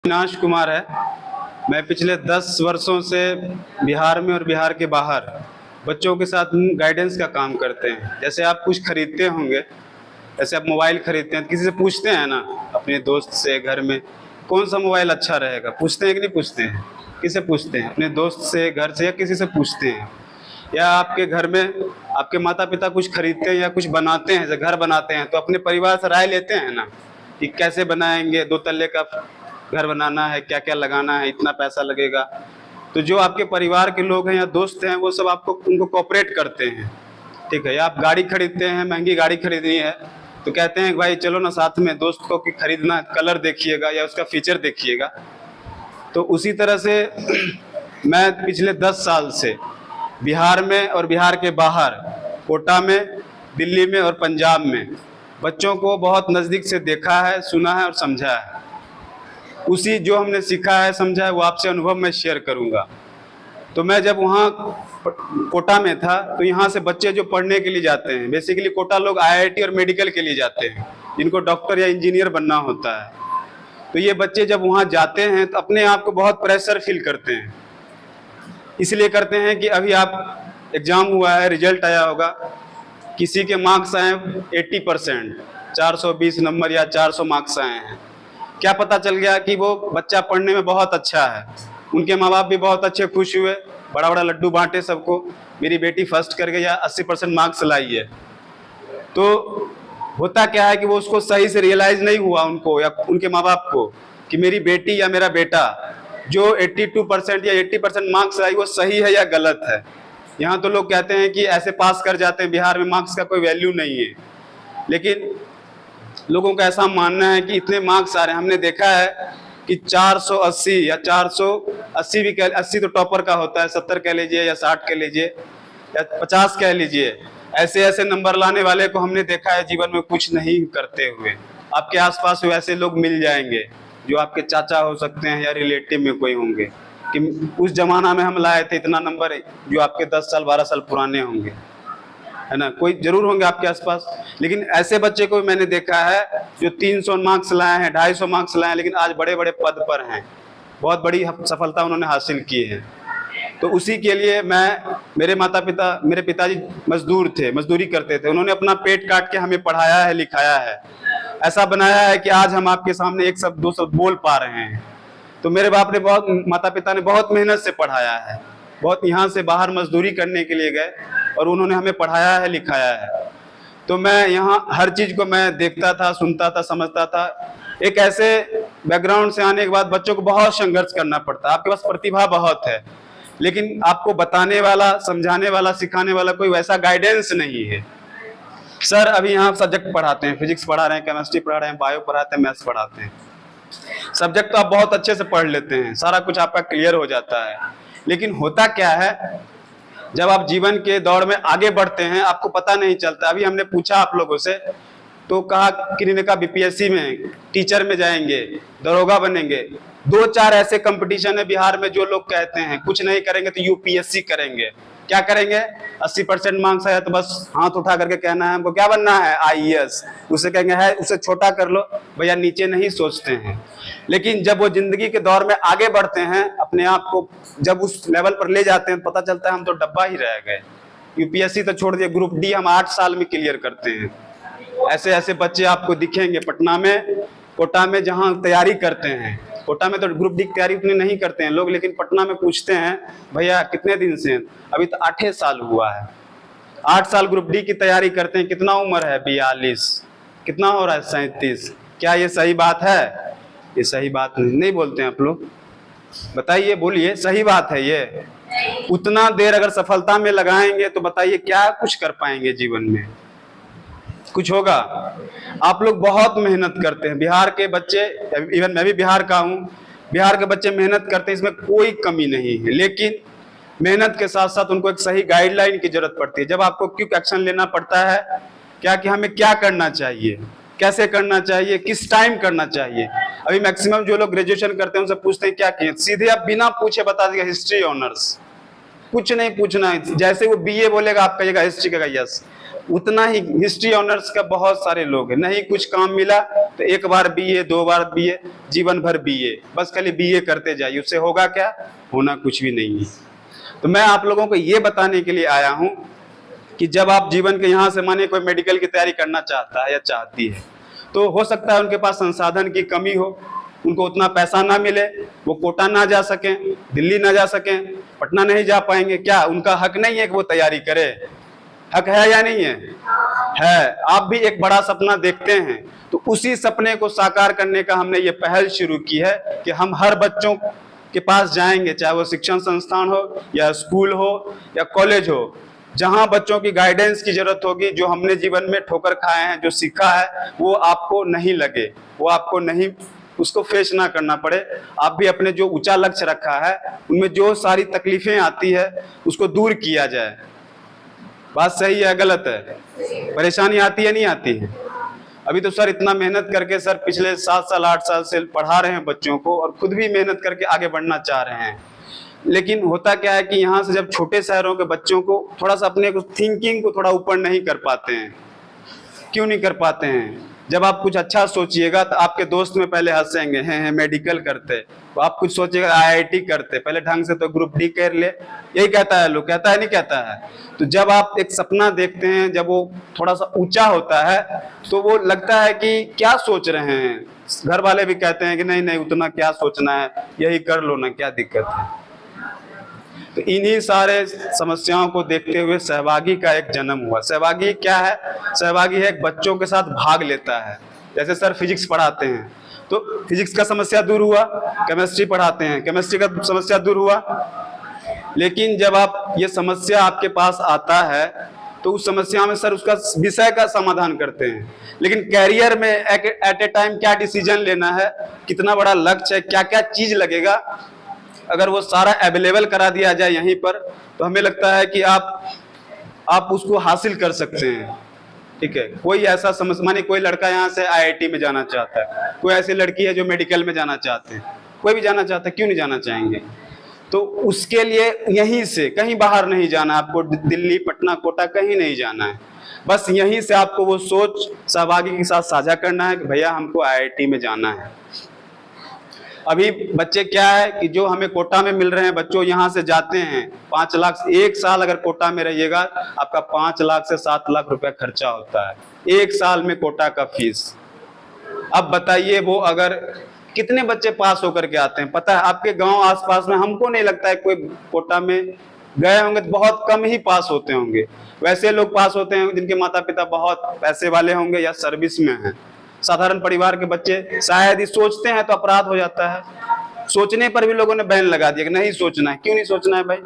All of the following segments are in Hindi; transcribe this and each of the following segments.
अविनाश कुमार है। मैं पिछले 10 वर्षों से बिहार में और बिहार के बाहर बच्चों के साथ गाइडेंस का काम करते हैं। जैसे आप कुछ खरीदते होंगे, जैसे आप मोबाइल खरीदते हैं, किसी से पूछते हैं ना, अपने दोस्त से घर में कौन सा मोबाइल अच्छा रहेगा, पूछते हैं कि नहीं पूछते हैं? किससे पूछते हैं? अपने दोस्त से, घर से, या किसी से पूछते हैं? या आपके घर में आपके माता पिता कुछ खरीदते हैं या कुछ बनाते हैं, जैसे घर बनाते हैं, तो अपने परिवार से राय लेते हैं ना कि कैसे बनाएंगे, 2 तल्ले का घर बनाना है, क्या क्या लगाना है, इतना पैसा लगेगा। तो जो आपके परिवार के लोग हैं या दोस्त हैं, वो सब आपको उनको कोऑपरेट करते हैं, ठीक है। या आप गाड़ी खरीदते हैं, महंगी गाड़ी खरीदनी है, तो कहते हैं भाई चलो ना साथ में, दोस्त को कि खरीदना, कलर देखिएगा या उसका फीचर देखिएगा। तो उसी तरह से मैं पिछले 10 साल से बिहार में और बिहार के बाहर, कोटा में, दिल्ली में और पंजाब में बच्चों को बहुत नज़दीक से देखा है, सुना है और समझा है। उसी जो हमने सीखा है, समझा है, वो आपसे अनुभव मैं शेयर करूंगा। तो मैं जब वहाँ कोटा में था, तो यहाँ से बच्चे जो पढ़ने के लिए जाते हैं, बेसिकली कोटा लोग आईआईटी और मेडिकल के लिए जाते हैं, जिनको डॉक्टर या इंजीनियर बनना होता है। तो ये बच्चे जब वहाँ जाते हैं तो अपने आप को बहुत प्रेशर फील करते हैं। इसलिए करते हैं कि अभी आप एग्ज़ाम हुआ है, रिजल्ट आया होगा, किसी के मार्क्स आए 80%, 420 नंबर या 400 मार्क्स आए हैं। क्या पता चल गया कि वो बच्चा पढ़ने में बहुत अच्छा है, उनके माँ बाप भी बहुत अच्छे, खुश हुए, बड़ा बड़ा लड्डू बांटे सबको, मेरी बेटी फर्स्ट कर गई या 80% मार्क्स लाई है। तो होता क्या है कि वो उसको सही से रियलाइज नहीं हुआ, उनको या उनके माँ बाप को, कि मेरी बेटी या मेरा बेटा जो 82% या 80% मार्क्स लाई वो सही है या गलत है। यहाँ तो लोग कहते हैं कि ऐसे पास कर जाते हैं, बिहार में मार्क्स का कोई वैल्यू नहीं है। लेकिन लोगों का ऐसा मानना है कि इतने मार्क्स आ रहे हैं। हमने देखा है कि 480 या 480 भी 80 तो टॉपर का होता है, 70 कह लीजिए या 60 कह लीजिए या 50 कह लीजिए, ऐसे ऐसे नंबर लाने वाले को हमने देखा है जीवन में कुछ नहीं करते हुए। आपके आसपास वैसे लोग मिल जाएंगे जो आपके चाचा हो सकते हैं या रिलेटिव में कोई होंगे, कि उस जमाना में हम लाए थे इतना नंबर, जो आपके 10 साल 12 साल पुराने होंगे, है ना, कोई जरूर होंगे आपके आसपास। लेकिन ऐसे बच्चे को मैंने देखा है जो 300 मार्क्स लाए हैं, 250 मार्क्स लाए हैं, लेकिन आज बड़े बड़े पद पर हैं, बहुत बड़ी सफलता उन्होंने हासिल की है। तो उसी के लिए मेरे पिताजी मजदूर थे, मजदूरी करते थे, उन्होंने अपना पेट काट के हमें पढ़ाया है, लिखाया है, ऐसा बनाया है कि आज हम आपके सामने एक शब्द 2 शब्द बोल पा रहे हैं। तो मेरे माता पिता ने बहुत मेहनत से पढ़ाया है, बहुत यहाँ से बाहर मजदूरी करने के लिए गए और उन्होंने हमें पढ़ाया है, लिखाया है। तो मैं यहाँ हर चीज को मैं देखता था, सुनता था, समझता था। एक ऐसे बैकग्राउंड से आने के बाद बच्चों को बहुत संघर्ष करना पड़ता है। आपके पास प्रतिभा बहुत है, लेकिन आपको बताने वाला, समझाने वाला, सिखाने वाला कोई वैसा गाइडेंस नहीं है। सर अभी यहाँ सब्जेक्ट पढ़ाते हैं, फिजिक्स पढ़ा रहे हैं, केमिस्ट्री पढ़ा रहे हैं, बायो पढ़ाते हैं, मैथ्स पढ़ाते हैं। सब्जेक्ट तो आप बहुत अच्छे से पढ़ लेते हैं, सारा कुछ आपका क्लियर हो जाता है। लेकिन होता क्या है, जब आप जीवन के दौर में आगे बढ़ते हैं, आपको पता नहीं चलता। अभी हमने पूछा आप लोगों से, तो कहा, किसी ने कहा बीपीएससी में, टीचर में जाएंगे, दरोगा बनेंगे। 2-4 ऐसे कंपटीशन है बिहार में जो लोग कहते हैं कुछ नहीं करेंगे तो यूपीएससी करेंगे। क्या करेंगे? 80% मार्क्स आया तो बस हाथ उठा करके कहना है हमको क्या बनना है, आईएएस। उसे कहेंगे है, उसे छोटा कर लो भैया, नीचे नहीं सोचते हैं। लेकिन जब वो जिंदगी के दौर में आगे बढ़ते हैं, अपने आप को जब उस लेवल पर ले जाते हैं, पता चलता है हम तो डब्बा ही रह गए। यूपीएससी तो छोड़ दिए, ग्रुप डी हम 8 साल में क्लियर करते हैं। ऐसे ऐसे बच्चे आपको दिखेंगे पटना में, कोटा में, जहां तैयारी करते हैं। कोटा में तो ग्रुप डी की तैयारी उतनी नहीं करते हैं लोग, लेकिन पटना में पूछते हैं भैया कितने दिन से, अभी तो 8 साल हुआ है, 8 साल ग्रुप डी की तैयारी करते हैं। कितना उम्र है? 42। कितना हो रहा है? 37। क्या ये सही बात है? ये सही बात नहीं बोलते हैं आप लोग, बताइए, बोलिए, सही बात है ये? उतना देर अगर सफलता में लगाएंगे तो बताइए क्या कुछ कर पाएंगे जीवन में? कुछ होगा? आप लोग बहुत मेहनत करते हैं, बिहार के बच्चे, इवन मैं भी बिहार का हूँ, बिहार के बच्चे मेहनत करते हैं, इसमें कोई कमी नहीं है। लेकिन मेहनत के साथ साथ उनको एक सही गाइडलाइन की जरूरत पड़ती है। जब आपको क्विक एक्शन लेना पड़ता है, क्या कि हमें क्या करना चाहिए, कैसे करना चाहिए, किस टाइम करना चाहिए। अभी मैक्सिमम जो लोग ग्रेजुएशन करते हैं उनसे पूछते हैं क्या किए, सीधे आप बिना पूछे बता देगा हिस्ट्री ऑनर्स, कुछ नहीं पूछना है। जैसे वो बीए बोलेगा आप कहिएगा हिस्ट्री का, यस। उतना ही हिस्ट्री ऑनर्स का बहुत सारे लोग हैं, नहीं कुछ काम मिला तो एक बार बीए, 2 बार बीए, जीवन भर बीए, बस खाली बीए करते जाइए, उससे होगा क्या? होना कुछ भी नहीं है। तो मैं आप लोगों को ये बताने के लिए आया हूं कि जब आप जीवन के यहाँ से, मानिए कोई मेडिकल की तैयारी करना चाहता है या चाहती है, तो हो सकता है उनके पास संसाधन की कमी हो, उनको उतना पैसा ना मिले, वो कोटा ना जा सकें, दिल्ली ना जा सकें, पटना नहीं जा पाएंगे। क्या उनका हक नहीं है कि वो तैयारी करे? हक है या नहीं है? है। आप भी एक बड़ा सपना देखते हैं, तो उसी सपने को साकार करने का हमने ये पहल शुरू की है कि हम हर बच्चों के पास जाएंगे, चाहे वो शिक्षण संस्थान हो या स्कूल हो या कॉलेज हो, जहां बच्चों की गाइडेंस की जरूरत होगी, जो हमने जीवन में ठोकर खाए हैं, जो सीखा है, वो आपको नहीं लगे, वो आपको नहीं, उसको फेस ना करना पड़े। आप भी अपने जो ऊंचा लक्ष्य रखा है, उनमें जो सारी तकलीफें आती है, उसको दूर किया जाए। बात सही है गलत है? परेशानी आती है नहीं आती है? अभी तो सर इतना मेहनत करके सर पिछले 7 साल 8 साल से पढ़ा रहे हैं बच्चों को, और खुद भी मेहनत करके आगे बढ़ना चाह रहे हैं। लेकिन होता क्या है कि यहाँ से जब छोटे शहरों के बच्चों को थोड़ा सा अपने थिंकिंग को थोड़ा ऊपर नहीं कर पाते हैं। क्यों नहीं कर पाते हैं? जब आप कुछ अच्छा सोचिएगा तो आपके दोस्त में पहले हंसेंगे, हैं मेडिकल करते, तो आप कुछ सोचिएगा आईआईटी करते, पहले ढंग से तो ग्रुप डी कर ले, यही कहता है लोग, कहता है नहीं कहता है? तो जब आप एक सपना देखते हैं, जब वो थोड़ा सा ऊंचा होता है, तो वो लगता है कि क्या सोच रहे हैं। घर वाले भी कहते हैं कि नहीं नहीं उतना क्या सोचना है, यही कर लो ना, क्या दिक्कत है। तो इन्हीं सारे समस्याओं को देखते हुए सहभागी का एक जन्म हुआ। सहभागी क्या है? सहभागी है एक बच्चों के साथ भाग लेता है। जैसे सर फिजिक्स पढ़ाते हैं तो फिजिक्स का समस्या दूर हुआ, केमिस्ट्री पढ़ाते हैं, केमिस्ट्री का समस्या दूर हुआ। लेकिन जब आप ये समस्या आपके पास आता है तो उस समस्या में सर उसका विषय का समाधान करते हैं, लेकिन कैरियर में एट ए टाइम क्या डिसीजन लेना है, कितना बड़ा लक्ष्य है, क्या क्या चीज लगेगा, अगर वो सारा अवेलेबल करा दिया जाए यहीं पर, तो हमें लगता है कि आप उसको हासिल कर सकते हैं। ठीक है, कोई ऐसा समझ, माने कोई लड़का यहाँ से आईआईटी में जाना चाहता है, कोई ऐसी लड़की है जो मेडिकल में जाना चाहते हैं, कोई भी जाना चाहता है, क्यों नहीं जाना चाहेंगे? तो उसके लिए यहीं से कहीं बाहर नहीं जाना, आपको दिल्ली, पटना, कोटा कहीं नहीं जाना है, बस यहीं से आपको वो सोच सहभागी के साथ साझा करना है कि भैया हमको आईआईटी में जाना है। अभी बच्चे क्या है कि जो हमें कोटा में मिल रहे हैं, बच्चों यहाँ से जाते हैं 5 लाख, एक साल अगर कोटा में रहिएगा आपका 5 लाख से 7 लाख रुपया खर्चा होता है, एक साल में कोटा का फीस। अब बताइए वो अगर कितने बच्चे पास होकर के आते हैं? पता है आपके गांव आसपास में, हमको नहीं लगता है कोई कोटा में गए होंगे, तो बहुत कम ही पास होते होंगे। वैसे लोग पास होते हैं जिनके माता पिता बहुत पैसे वाले होंगे या सर्विस में हैं। साधारण परिवार के बच्चे शायद ही सोचते हैं तो अपराध हो जाता है। सोचने पर भी लोगों ने बैन लगा दिया कि नहीं सोचना है। क्यों नहीं सोचना है भाई?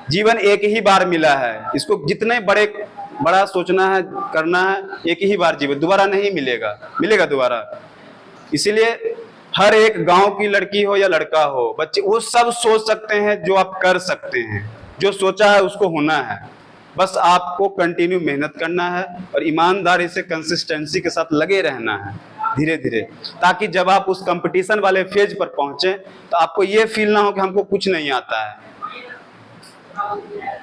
जीवन एक ही बार मिला है, इसको जितने बड़ा सोचना है, करना है, एक ही बार जीवन, दोबारा नहीं मिलेगा, मिलेगा दोबारा। इसीलिए हर एक गांव की लड़की हो या लड़का हो, बच्चे वो सब सोच सकते हैं जो आप कर सकते हैं, जो सोचा है उसको होना है। बस आपको कंटिन्यू मेहनत करना है और ईमानदारी से कंसिस्टेंसी के साथ लगे रहना है धीरे धीरे, ताकि जब आप उस कंपटीशन वाले फेज पर पहुंचे तो आपको ये फील ना हो कि हमको कुछ नहीं आता है।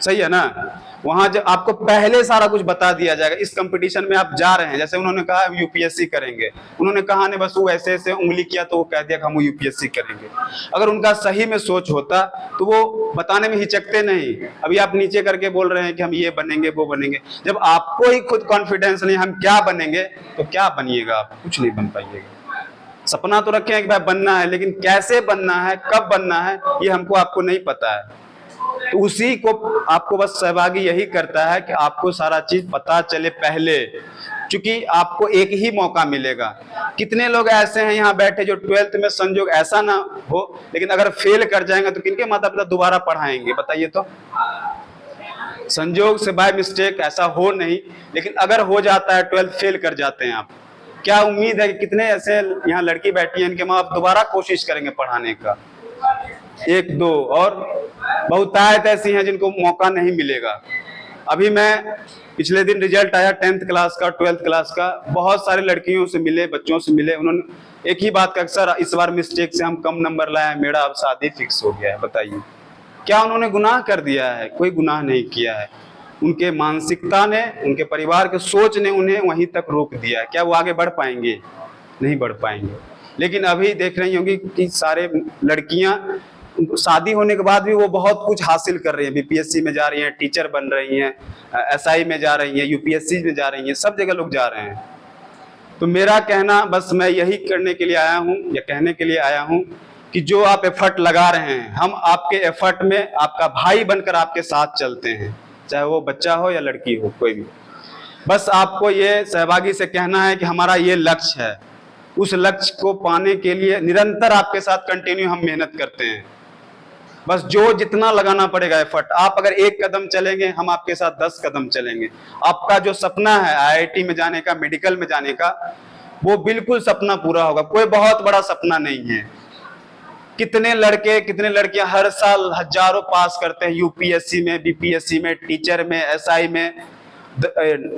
सही है ना? वहां जब आपको पहले सारा कुछ बता दिया जाएगा, इस कंपटीशन में आप जा रहे हैं, जैसे उन्होंने कहा यूपीएससी करेंगे, उन्होंने कहा नहीं बस वो ऐसे ऐसे उंगली किया तो वो कह दिया कि हम यूपीएससी करेंगे। अगर उनका सही में सोच होता तो वो बताने में हिचकते नहीं। अभी आप नीचे करके बोल रहे हैं कि हम ये बनेंगे वो बनेंगे, जब आपको ही खुद कॉन्फिडेंस नहीं हम क्या बनेंगे तो क्या बनिएगा? आप कुछ नहीं बन पाइएगा। सपना तो रखे हैं कि भाई बनना है, लेकिन कैसे बनना है, कब बनना है, ये हमको आपको नहीं पता है। तो उसी को आपको बस सहभागी यही करता है कि आपको सारा चीज पता चले पहले, क्योंकि आपको एक ही मौका मिलेगा। कितने लोग ऐसे हैं यहाँ बैठे जो 12th में संजोग ऐसा ना हो, लेकिन अगर फेल कर जाएंगे तो किनके माता पिता दोबारा पढ़ाएंगे? बताइए तो। संजोग से बाय मिस्टेक ऐसा हो नहीं, लेकिन अगर हो जाता है 12th फेल कर जाते हैं आप, क्या उम्मीद है कि कितने ऐसे यहाँ लड़की बैठी है इनके माँ बाप दोबारा कोशिश करेंगे पढ़ाने का? 1-2 और बहुतायत ऐसी हैं जिनको मौका नहीं मिलेगा। अभी मैं पिछले दिन रिजल्ट आया 10th क्लास का, 12th क्लास का, बहुत सारे लड़कियों से मिले, बच्चों से मिले, उन्होंने एक ही बात कहा, सर इस बार मिस्टेक से हम कम नंबर लाए, मेरा अब शादी फिक्स हो गया है। बताइए क्या उन्होंने गुनाह कर दिया है? कोई गुनाह नहीं किया है। उनके मानसिकता ने, उनके परिवार के सोच ने उन्हें वहीं तक रोक दिया। क्या वो आगे बढ़ पाएंगे? नहीं बढ़ पाएंगे। लेकिन अभी देख रही होंगी कि सारे लड़कियां शादी होने के बाद भी वो बहुत कुछ हासिल कर रही हैं। बीपीएससी में जा रही हैं, टीचर बन रही हैं, एसआई में जा रही हैं, यूपीएससी में जा रही हैं, सब जगह लोग जा रहे हैं। तो मेरा कहना, बस मैं यही करने के लिए आया हूँ या कहने के लिए आया हूँ कि जो आप एफर्ट लगा रहे हैं, हम आपके एफर्ट में आपका भाई बनकर आपके साथ चलते हैं, चाहे वो बच्चा हो या लड़की हो, कोई भी। बस आपको ये सहभागी से कहना है कि हमारा ये लक्ष्य है, उस लक्ष्य को पाने के लिए निरंतर आपके साथ कंटिन्यू हम मेहनत करते हैं। बस जो जितना लगाना पड़ेगा एफर्ट, आप अगर 1 कदम चलेंगे, हम आपके साथ 10 कदम चलेंगे। आपका जो सपना है आईआईटी में जाने का, मेडिकल में जाने का, वो बिल्कुल सपना पूरा होगा। कोई बहुत बड़ा सपना नहीं है। कितने लड़के, कितने लड़कियां हर साल हजारों पास करते हैं, यूपीएससी में, बीपीएससी में, टीचर में, एसआई में,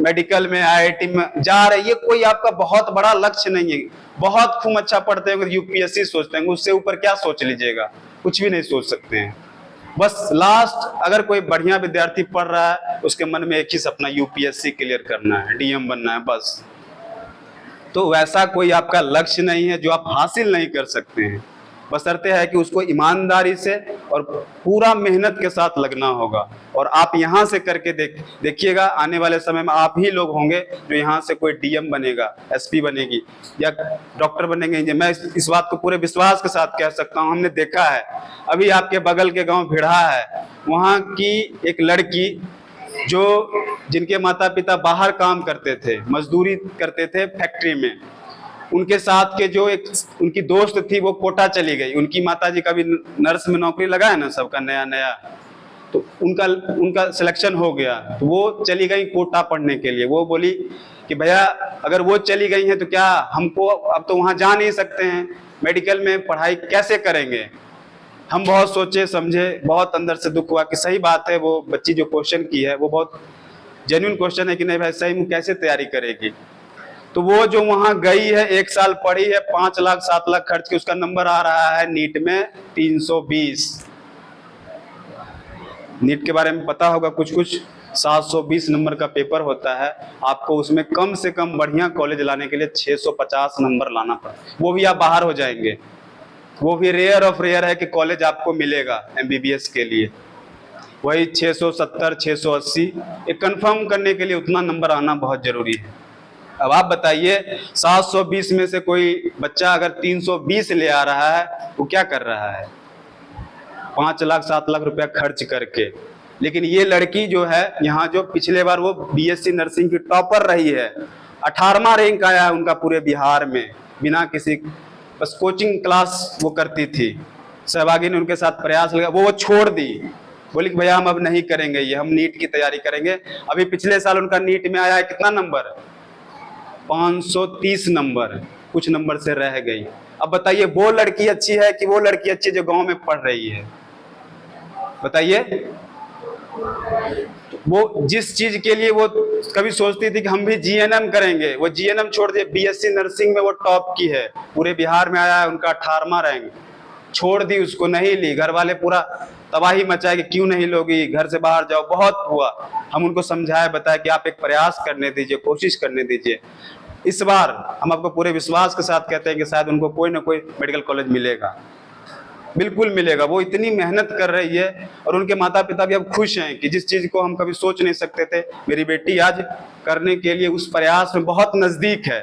मेडिकल में, आईआईटी में जा रहे। ये कोई आपका बहुत बड़ा लक्ष्य नहीं है। बहुत खूब अच्छा पढ़ते हैं, यूपीएससी सोचते हैं, उससे ऊपर क्या सोच लीजिएगा? कुछ भी नहीं सोच सकते हैं। बस लास्ट, अगर कोई बढ़िया विद्यार्थी पढ़ रहा है, उसके मन में एक ही सपना, यूपीएससी क्लियर करना है, डीएम बनना है, बस। तो वैसा कोई आपका लक्ष्य नहीं है जो आप हासिल नहीं कर सकते हैं। बशर्ते है कि उसको ईमानदारी से और पूरा मेहनत के साथ लगना होगा। और आप यहाँ से करके देखिएगा, आने वाले समय में आप ही लोग होंगे जो यहाँ से कोई डीएम बनेगा, एसपी बनेगी या डॉक्टर बनेंगे। मैं इस बात को पूरे विश्वास के साथ कह सकता हूँ, हमने देखा है। अभी आपके बगल के गांव भिड़ा है, वहाँ की एक लड़की जिनके माता पिता बाहर काम करते थे, मजदूरी करते थे फैक्ट्री में, उनके साथ के जो एक उनकी दोस्त थी, वो कोटा चली गई। उनकी माताजी का भी नर्स में नौकरी लगा है ना, सबका नया नया, तो उनका सिलेक्शन हो गया। तो वो चली गई कोटा पढ़ने के लिए। वो बोली कि भैया, अगर वो चली गई हैं तो क्या हमको अब तो वहाँ जा नहीं सकते हैं, मेडिकल में पढ़ाई कैसे करेंगे? हम बहुत सोचे समझे, बहुत अंदर से दुख हुआ कि सही बात है, वो बच्ची जो क्वेश्चन की है वो बहुत जेन्युइन क्वेश्चन है कि नहीं भाई, सही में कैसे तैयारी करेगी। तो वो जो वहां गई है, 1 साल पढ़ी है, 5 लाख 7 लाख खर्च के, उसका नंबर आ रहा है नीट में 320। नीट के बारे में पता होगा कुछ 720 नंबर का पेपर होता है। आपको उसमें कम से कम बढ़िया कॉलेज लाने के लिए 650 नंबर लाना पड़ा। वो भी आप बाहर हो जाएंगे। वो भी रेयर ऑफ रेयर है कि कॉलेज आपको मिलेगा एमबीबीएस के लिए। वही 670 680 एक कंफर्म करने के लिए उतना नंबर आना बहुत जरूरी है। अब आप बताइए, 720 में से कोई बच्चा अगर 320 ले आ रहा है, वो क्या कर रहा है? 5 लाख 7 लाख रुपया खर्च करके। लेकिन ये लड़की जो है यहाँ, जो पिछले बार वो बीएससी नर्सिंग की टॉपर रही है, 18वां रैंक आया है उनका पूरे बिहार में, बिना किसी, बस कोचिंग क्लास वो करती थी। सहभागी ने उनके साथ प्रयास लगा, वो छोड़ दी, बोली कि भैया हम अब नहीं करेंगे ये, हम नीट की तैयारी करेंगे। अभी पिछले साल उनका नीट में आया है कितना नंबर? 530 नंबर, कुछ नंबर से रह गई। अब बताइए, वो लड़की अच्छी है कि वो लड़की अच्छी जो गांव में पढ़ रही है? बताइए। वो जिस चीज के लिए वो कभी सोचती थी कि हम भी जीएनएम करेंगे, वो जीएनएम छोड़ दिए। बीएससी नर्सिंग में वो टॉप की है, पूरे बिहार में आया है उनका 18वां रैंक, छोड़ दी उसको, नहीं ली। घर वाले पूरा तबाही मचाए कि क्यों नहीं लोगी, घर से बाहर जाओ। बहुत हुआ, हम उनको समझाए, बताया कि आप एक प्रयास करने दीजिए, कोशिश करने दीजिए। इस बार हम आपको पूरे विश्वास के साथ कहते हैं कि शायद उनको कोई ना कोई मेडिकल कॉलेज मिलेगा, बिल्कुल मिलेगा। वो इतनी मेहनत कर रही है और उनके माता पिता भी अब खुश हैं कि जिस चीज को हम कभी सोच नहीं सकते थे, मेरी बेटी आज करने के लिए उस प्रयास में बहुत नजदीक है।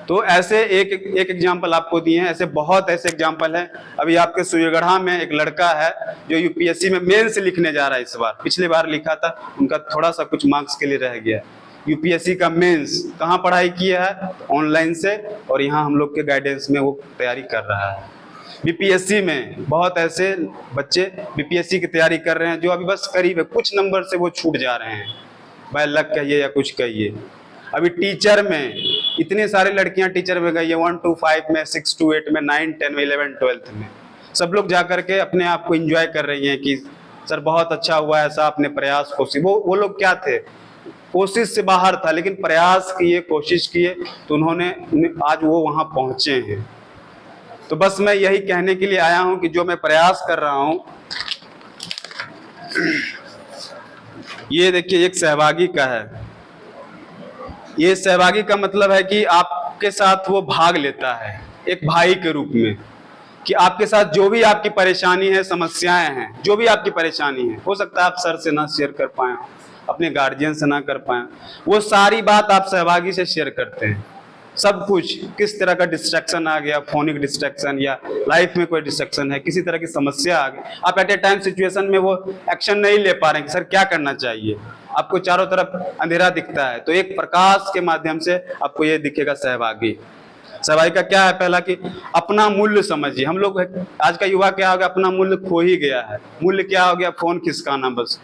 तो ऐसे एक एग्जाम्पल आपको दिए हैं, ऐसे बहुत ऐसे एग्जाम्पल हैं। अभी आपके सूर्यगढ़ा में एक लड़का है जो यूपीएससी में मेंस लिखने जा रहा है इस बार, पिछले बार लिखा था, उनका थोड़ा सा कुछ मार्क्स के लिए रह गया। यूपीएससी का मेंस कहाँ पढ़ाई किया है? ऑनलाइन से, और यहाँ हम लोग के गाइडेंस में वो तैयारी कर रहा है। बीपीएससी में बहुत ऐसे बच्चे बीपीएससी की तैयारी कर रहे हैं जो अभी बस करीब है, कुछ नंबर से वो छूट जा रहे हैं, बाय लक कहिए या कुछ कहिए। अभी टीचर में इतने सारे लड़कियां टीचर में गई है, 1 to 5 में, 6 to 8 में, 9, 10 में, 11, 12 में, सब लोग जा करके अपने आप को एंजॉय कर रही हैं कि सर बहुत अच्छा हुआ, ऐसा अपने प्रयास कोशिश। वो लोग क्या थे, कोशिश से बाहर था, लेकिन प्रयास किए, कोशिश किए, तो उन्होंने आज वो वहां पहुंचे हैं। तो बस मैं यही कहने के लिए आया हूं कि जो मैं प्रयास कर रहा हूं, ये देखिए एक सहभागी का है। ये सहभागी का मतलब है कि आपके साथ वो भाग लेता है एक भाई के रूप में, कि आपके साथ जो भी आपकी परेशानी है, समस्याएं हैं, जो भी आपकी परेशानी है, हो सकता है आप सर से ना शेयर कर पाए, अपने गार्जियन से ना कर पाए, वो सारी बात आप सहभागी से शेयर करते हैं। सब कुछ, किस तरह का डिस्ट्रैक्शन आ गया, फोनिक डिस्ट्रैक्शन या लाइफ में कोई डिस्ट्रैक्शन है, किसी तरह की समस्या आ गई, आप एट ए टाइम सिचुएशन में वो एक्शन नहीं ले पा रहे हैं कि सर क्या करना चाहिए, आपको चारों तरफ अंधेरा दिखता है, तो एक प्रकाश के माध्यम से आपको ये दिखेगा सहभागी। सहभागी का क्या है, पहला कि अपना मूल्य समझिए। हम लोग आज का युवा क्या हो गया, अपना मूल्य खो ही गया है। मूल्य क्या हो गया, फोन खिसकाना, बस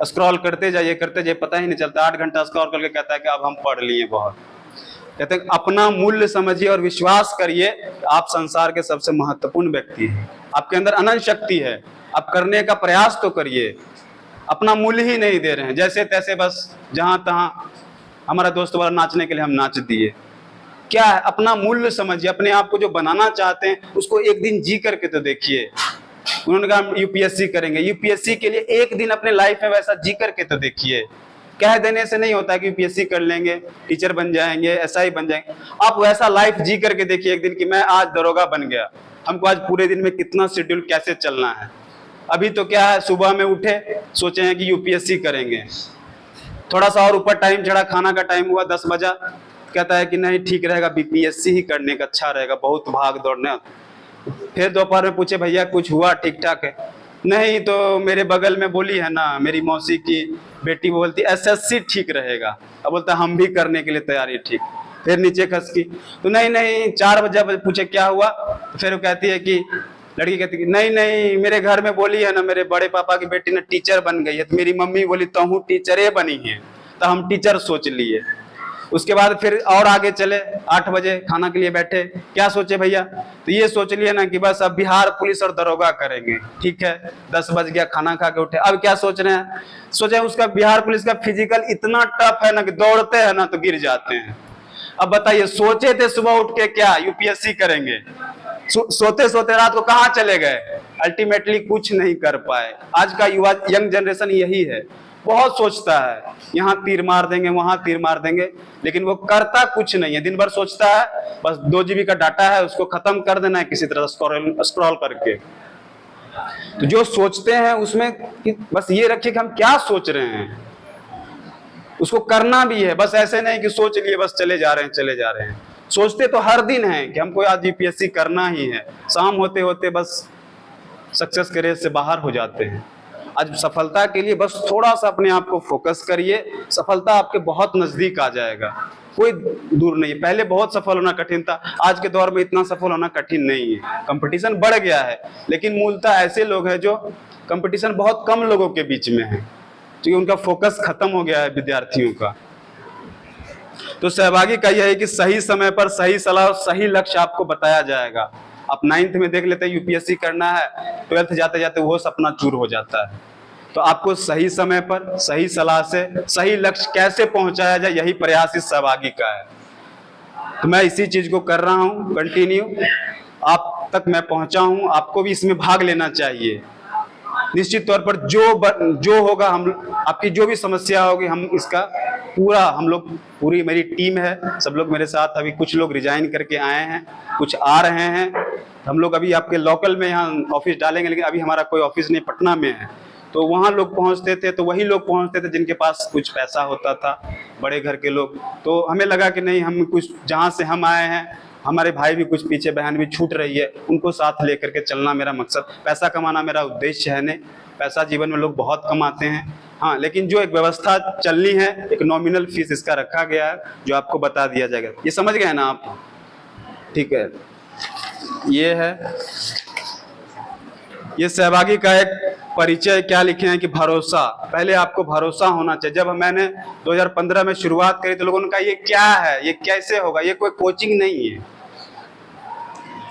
स्क्रॉल करते जाइए पता ही नहीं चलता, 8 घंटा स्क्रॉल करके कहता है कि अब हम पढ़ लिए बहुत। कहते हैं अपना मूल्य समझिए और विश्वास करिए आप संसार के सबसे महत्वपूर्ण व्यक्ति हैं, आपके अंदर अनंत शक्ति है, आप करने का प्रयास तो करिए। अपना मूल्य ही नहीं दे रहे हैं, जैसे तैसे बस जहां तहां, हमारा दोस्त वाला नाचने के लिए हम नाच दिए, क्या है, अपना मूल्य समझिए। अपने आप को जो बनाना चाहते हैं उसको एक दिन जी करके तो देखिए। उन्होंने कहा हम यूपीएससी करेंगे, यूपीएससी के लिए एक दिन अपने लाइफ में वैसा जी करके तो देखिए। कह देने से नहीं होता कि यूपीएससी कर लेंगे, टीचर बन जाएंगे, ऐसा ही बन जाएंगे। आप वैसा लाइफ जी करके देखिए एक दिन कि मैं आज दरोगा बन गया, हमको आज पूरे दिन में कितना शेड्यूल कैसे चलना है। अभी तो क्या है, सुबह में उठे सोचे हैं कि यूपीएससी करेंगे, थोड़ा सा और ऊपर टाइम चढ़ा, खाना का टाइम हुआ 10 बजा, कहता है कि नहीं ठीक रहेगा, बीपीएससी ही करने का अच्छा रहेगा, बहुत भाग दौड़ने। फिर दोपहर में पूछे भैया कुछ हुआ ठीक ठाक है, नहीं तो मेरे बगल में बोली है ना मेरी मौसी की बेटी, बोलती एसएससी ठीक रहेगा, अब बोलता हम भी करने के लिए तैयारी ठीक। फिर नीचे खस की तो नहीं 4 बजे पूछे क्या हुआ, तो फिर वो कहती है कि लड़की कहती है नहीं मेरे घर में बोली है ना मेरे बड़े पापा की बेटी ने टीचर बन गई है, तो मेरी मम्मी बोली तो हूँ टीचर बनी है, तो हम टीचर सोच लिए। उसके बाद फिर और आगे चले, 8 बजे खाना के लिए बैठे, क्या सोचे भैया, तो ये सोच लिए ना कि बस अब बिहार पुलिस और दरोगा करेंगे, ठीक है। 10 बज गया, खाना खा के उठे, अब क्या सोच रहे हैं, सोचे उसका बिहार पुलिस का फिजिकल इतना टफ है ना कि दौड़ते हैं ना तो गिर जाते हैं। अब बताइए, सोचे थे सुबह उठ के क्या यूपीएससी करेंगे, सोते सोते रात को कहाँ चले गए, अल्टीमेटली कुछ नहीं कर पाए। आज का युवा यंग जनरेशन यही है, बहुत सोचता है, यहाँ तीर मार देंगे वहां तीर मार देंगे, लेकिन वो करता कुछ नहीं है। दिन भर सोचता है बस 2 GB का डाटा है उसको खत्म कर देना है किसी तरह स्क्रॉल करके। तो जो सोचते हैं उसमें बस ये रखिए कि हम क्या सोच रहे हैं, उसको करना भी है, बस ऐसे नहीं कि सोच लिए बस चले जा रहे हैं। सोचते तो हर दिन है कि हमको आज यूपीएससी करना ही है, शाम होते होते बस सक्सेस के रेस से बाहर हो जाते हैं। आज सफलता के लिए बस थोड़ा सा अपने आप को फोकस करिए, सफलता आपके बहुत नजदीक आ जाएगा, कोई दूर नहीं है। पहले बहुत सफल होना कठिन था, आज के दौर में इतना सफल होना कठिन नहीं है। कंपटीशन बढ़ गया है, लेकिन मूलतः ऐसे लोग हैं जो कंपटीशन बहुत कम लोगों के बीच में है, क्योंकि उनका फोकस खत्म हो गया है विद्यार्थियों का। तो सहभागी का यह है कि सही समय पर सही सलाह और सही लक्ष्य आपको बताया जाएगा। आप 9th में देख लेते हैं यूपीएससी करना है, 12th जाते जाते वो सपना चूर हो जाता है। तो आपको सही समय पर सही सलाह से सही लक्ष्य कैसे पहुंचाया जाए, यही प्रयास इस सहभागी का है। तो मैं इसी चीज को कर रहा हूं कंटिन्यू, आप तक मैं पहुंचा हूं, आपको भी इसमें भाग लेना चाहिए। निश्चित तौर पर जो होगा, हम आपकी जो भी समस्या होगी, हम इसका हम लोग पूरी मेरी टीम है, सब लोग मेरे साथ। अभी कुछ लोग रिजाइन करके आए हैं, कुछ आ रहे हैं। हम लोग अभी आपके लोकल में यहाँ ऑफिस डालेंगे, लेकिन अभी हमारा कोई ऑफिस नहीं, पटना में है। तो वहाँ लोग पहुँचते थे, तो वही लोग पहुँचते थे जिनके पास कुछ पैसा होता था, बड़े घर के लोग। तो हमें लगा कि नहीं, हम कुछ जहाँ से हम आए हैं, हमारे भाई भी कुछ पीछे, बहन भी छूट रही है, उनको साथ लेकर के चलना मेरा मकसद। पैसा कमाना मेरा उद्देश्य है नहीं, पैसा जीवन में लोग बहुत कमाते हैं, हाँ, लेकिन जो एक व्यवस्था चलनी है, एक नॉमिनल फीस इसका रखा गया है जो आपको बता दिया जाएगा। ये समझ गए ना आप? ठीक है, ये है, ये सहभागी का एक परिचय। क्या लिखे हैं कि भरोसा, पहले आपको भरोसा होना चाहिए। जब मैंने 2015 में शुरुआत करी तो लोगों ने कहा ये क्या है, ये कैसे होगा, ये कोई कोचिंग नहीं है।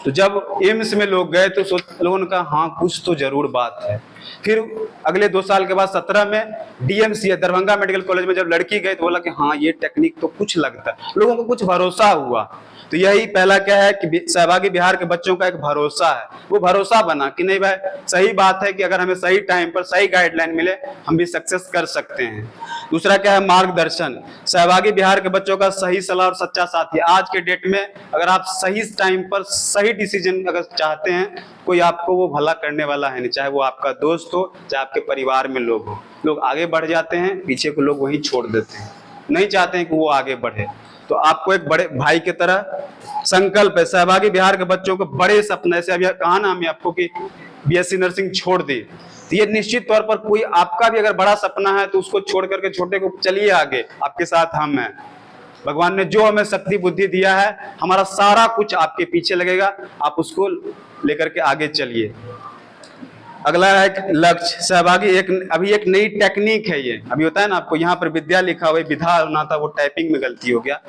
तो जब एम्स में लोग गए तो लोगों ने कहा हाँ कुछ तो जरूर बात है। फिर अगले 2 साल के बाद 17 में DMC दरभंगा मेडिकल कॉलेज में जब लड़की गई तो बोला कि हाँ ये टेक्निक तो कुछ लगता है, लोगों को कुछ भरोसा हुआ। तो यही पहला क्या है कि सहभागी बिहार के बच्चों का एक भरोसा है, वो भरोसा बना कि नहीं भाई सही बात है कि अगर हमें सही टाइम पर सही गाइडलाइन मिले हम भी सक्सेस कर सकते हैं। दूसरा क्या है, मार्गदर्शन। सहभागी बिहार के बच्चों का सही सलाह और सच्चा साथी। आज के डेट में अगर आप सही टाइम पर सही डिसीजन अगर चाहते हैं, कोई आपको वो भला करने वाला है नहीं, चाहे वो आपका दोस्त हो चाहे आपके परिवार में लोग हो। लोग आगे बढ़ जाते हैं, पीछे को लोग वहीं छोड़ देते हैं, नहीं चाहते हैं कि वो आगे बढ़े। तो आपको एक बड़े भाई की तरह संकल्प है। सहभागी बिहार के बच्चों को बड़े सपने, ऐसे अभी कहा ना हमने आपको कि BSc नर्सिंग छोड़ दी, तो ये निश्चित तौर पर कोई आपका भी अगर बड़ा सपना है तो उसको छोड़ करके छोटे को चलिए आगे, आपके साथ हम हैं। भगवान ने जो हमें शक्ति बुद्धि दिया है, हमारा सारा कुछ आपके पीछे लगेगा, आप उसको लेकर के आगे चलिए। अगला है लक्ष्य। सहभागी अभी एक नई टेक्निक है, ये अभी होता है ना आपको यहाँ पर विद्या लिखा हुआ, विधा होना था, वो टाइपिंग में गलती हो गया।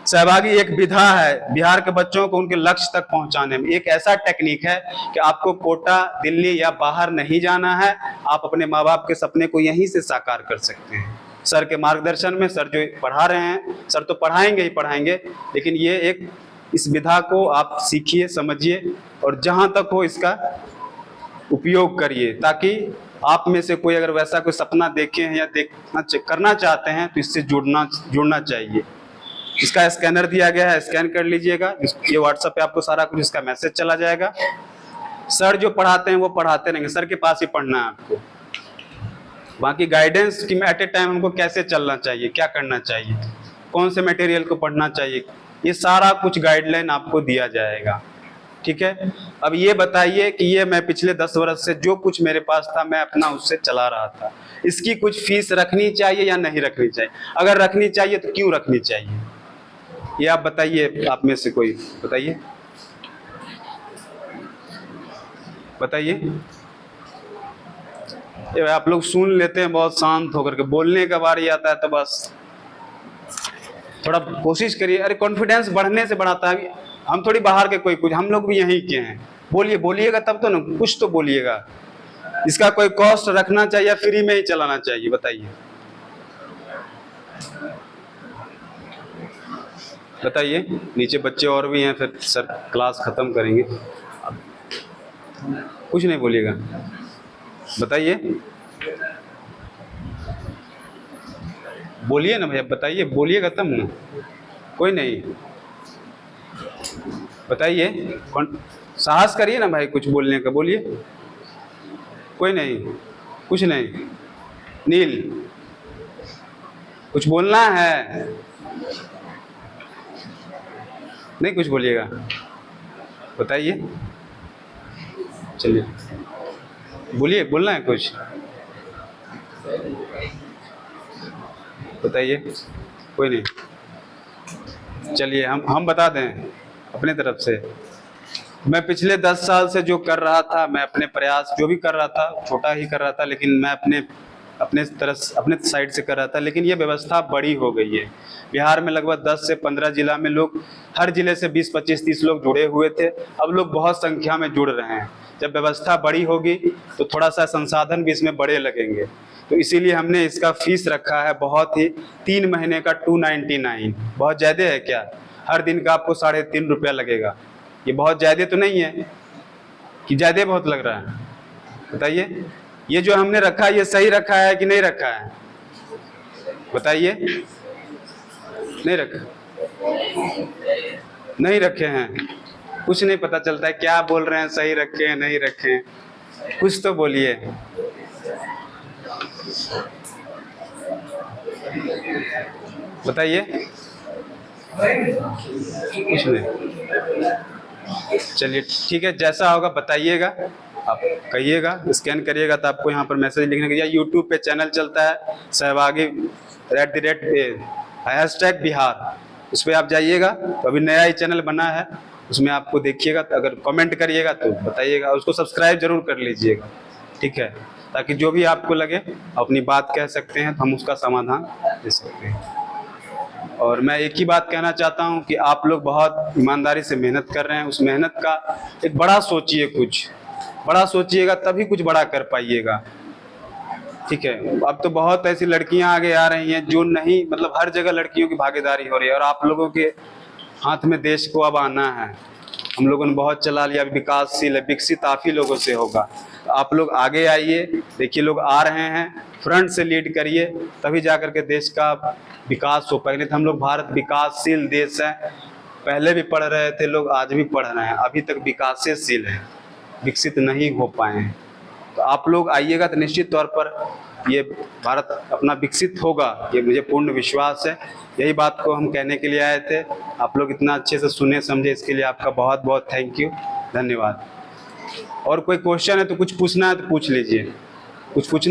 सहभागी एक विधा है बिहार के बच्चों को उनके लक्ष्य तक पहुंचाने में। एक ऐसा टेक्निक है कि आपको कोटा, दिल्ली या बाहर नहीं जाना है, आप अपने माँ बाप के सपने को यहीं से साकार कर सकते हैं। सर के मार्गदर्शन में, सर जो पढ़ा रहे हैं, सर तो पढ़ाएंगे ही पढ़ाएंगे, लेकिन ये एक इस विधा को आप सीखिए, समझिए और जहां तक हो इसका उपयोग करिए, ताकि आप में से कोई अगर वैसा कोई सपना देखे हैं या करना चाहते हैं तो इससे जुड़ना चाहिए। इसका स्कैनर दिया गया है, स्कैन कर लीजिएगा। ये व्हाट्सएप पे आपको सारा कुछ इसका मैसेज चला जाएगा। सर जो पढ़ाते हैं वो पढ़ाते रहेंगे, सर के पास ही पढ़ना है आपको। बाकी गाइडेंस कि एट ए टाइम हमको कैसे चलना चाहिए, क्या करना चाहिए, कौन से मटेरियल को पढ़ना चाहिए, ये सारा कुछ गाइडलाइन आपको दिया जाएगा। ठीक है। अब ये बताइए कि ये मैं पिछले 10 वर्ष से जो कुछ मेरे पास था मैं अपना उससे चला रहा था, इसकी कुछ फीस रखनी चाहिए या नहीं रखनी चाहिए? अगर रखनी चाहिए तो क्यों रखनी चाहिए, ये आप बताइए। आप में से कोई बताइए, बताइए। आप लोग सुन लेते हैं बहुत शांत होकर के, बोलने का बारी आता है तो बस थोड़ा कोशिश करिए। अरे कॉन्फिडेंस बढ़ने से बढ़ाता है। हम थोड़ी बाहर के कोई कुछ, हम लोग भी यहीं के हैं। बोलिएगा तब तो ना, कुछ तो बोलिएगा। इसका कोई कॉस्ट रखना चाहिए या फ्री में ही चलाना चाहिए, बताइए बताइए। नीचे बच्चे और भी हैं, फिर सर क्लास खत्म करेंगे। कुछ नहीं बोलिएगा, बताइए। बोलिए ना भैया, बताइए, बोलिएगा तब ना। कोई नहीं, बताइए। कौन साहस करिए ना भाई कुछ बोलने का, बोलिए। कोई नहीं, कुछ नहीं। नील, कुछ बोलना है? नहीं कुछ बोलिएगा, बताइए। चलिए बोलिए, बोलना है कुछ, बताइए। कोई नहीं, चलिए हम बता दें अपने तरफ से। मैं पिछले 10 साल से जो कर रहा था, मैं अपने प्रयास जो भी कर रहा था, छोटा ही कर रहा था, लेकिन मैं अपने साइड से कर रहा था। लेकिन ये व्यवस्था बड़ी हो गई है। बिहार में लगभग 10 से 15 जिला में लोग, हर जिले से 20, 25, 30 लोग जुड़े हुए थे। अब लोग बहुत संख्या में जुड़ रहे हैं। जब व्यवस्था बड़ी होगी तो थोड़ा सा संसाधन भी इसमें बड़े लगेंगे। तो इसीलिए हमने इसका फीस रखा है बहुत ही, 3 महीने का 299। बहुत ज़्यादा है क्या? हर दिन का आपको 3.5 रुपया लगेगा। ये बहुत ज़्यादा तो नहीं है कि ज़्यादा बहुत लग रहा है? बताइए। ये जो हमने रखा है ये सही रखा है कि नहीं रखा है? बताइए। नहीं रखा, नहीं रखे हैं। कुछ नहीं पता चलता है क्या बोल रहे हैं, सही रखे हैं नहीं रखे हैं, कुछ तो बोलिए। बताइए। कुछ नहीं, चलिए ठीक है, जैसा होगा बताइएगा, आप कहिएगा, स्कैन करिएगा तो आपको यहाँ पर मैसेज लिखने के लिए। यूट्यूब पे चैनल चलता है सहभागी #बिहार, उस पर आप जाइएगा तो अभी नया ही चैनल बना है, उसमें आपको देखिएगा। तो अगर कमेंट करिएगा तो बताइएगा, उसको सब्सक्राइब जरूर कर लीजिएगा, ठीक है, ताकि जो भी आपको लगे अपनी बात कह सकते हैं तो हम उसका समाधान दे सकते हैं। और मैं एक ही बात कहना चाहता हूं कि आप लोग बहुत ईमानदारी से मेहनत कर रहे हैं। उस मेहनत का एक बड़ा सोचिए, कुछ बड़ा सोचिएगा तभी कुछ बड़ा कर पाइएगा। ठीक है, अब तो बहुत ऐसी लड़कियां आगे आ रही हैं जो नहीं, मतलब हर जगह लड़कियों की भागीदारी हो रही है और आप लोगों के हाथ में देश को अब आना है। हम लोगों ने बहुत चला लिया, विकासशील है, विकसित आप ही लोगों से होगा। तो आप लोग आगे आइए, देखिए लोग आ रहे हैं, फ्रंट से लीड करिए, तभी जाकर के देश का विकास हो पाएगा। नहीं तो हम लोग भारत विकासशील देश है, पहले भी पढ़ रहे थे लोग, आज भी पढ़ रहे हैं, अभी तक विकासशील है, विकसित नहीं हो पाए हैं। तो आप लोग आइएगा तो निश्चित तौर पर ये भारत अपना विकसित होगा, ये मुझे पूर्ण विश्वास है। यही बात को हम कहने के लिए आए थे। आप लोग इतना अच्छे से सुने समझे, इसके लिए आपका बहुत बहुत थैंक यू, धन्यवाद। और कोई क्वेश्चन है तो कुछ पूछना है तो पूछ लीजिए, कुछ पूछना